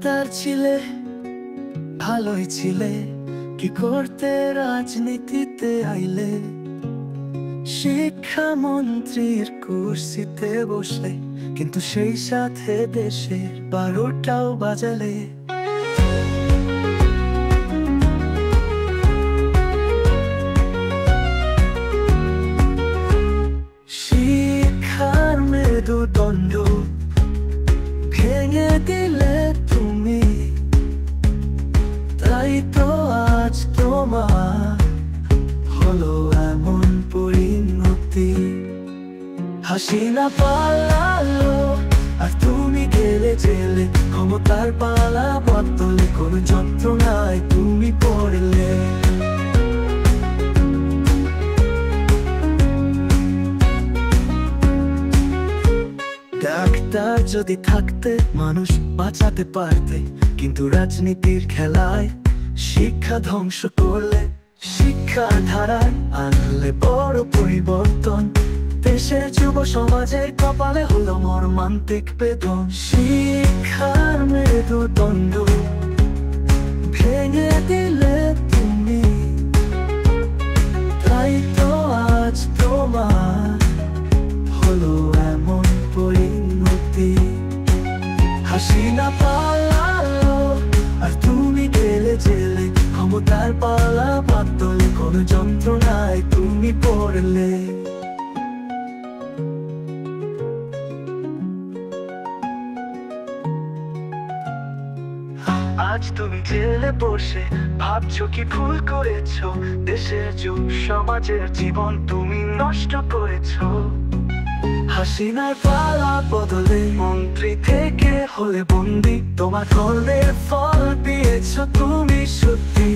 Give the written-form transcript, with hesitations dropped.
Doctor ছিলে, ভালোই ছিলে, কি করতে রাজনীতিতে আইলে? শিক্ষামন্ত্রীর কুর্সিতে বসলে, কিন্তু সেই সাথে দেশের 12টাও বাজালে। শিক্ষার মেরুদণ্ড ভেঙে দিলে তুমি, তাই তো আজ তোমার হলো এমন পরিণতি। হাসিনা পালালো আর তুমি গেলে জেলে, ক্ষমতার পালা বদলে কোনো যন্ত্রণায় তুমি পড়লে। ডাক্তার যদি থাকতে মানুষ বাঁচাতে পারতে, কিন্তু রাজনীতির খেলায় শিক্ষা ধ্বংস করলে। শিক্ষার ধারায় আনলে বড় পরিবর্তন, দেশের যুব সমাজের কপালে হলো মর্মান্তিক বেদন। শিক্ষার মেরুদণ্ড ভেঙে দিলে তুমি, তাই তো আজ তোমার হলো এমন পরিণতি। হাসিনা পালালো আর তুমি গেলে জেলে, ক্ষমতার পালা বদলে কোনো যন্ত্রণায় তুমি পড়লে। আজ তুমি জেলে বসে ভাবছো কি ভুল করেছো, দেশের যুব সমাজের জীবন তুমি নষ্ট করেছো। হাসিনার পালা বদলে মন্ত্রী থেকে হলে বন্দী, তোমার কর্মের ফল পেয়েছো তুমি সত্যি।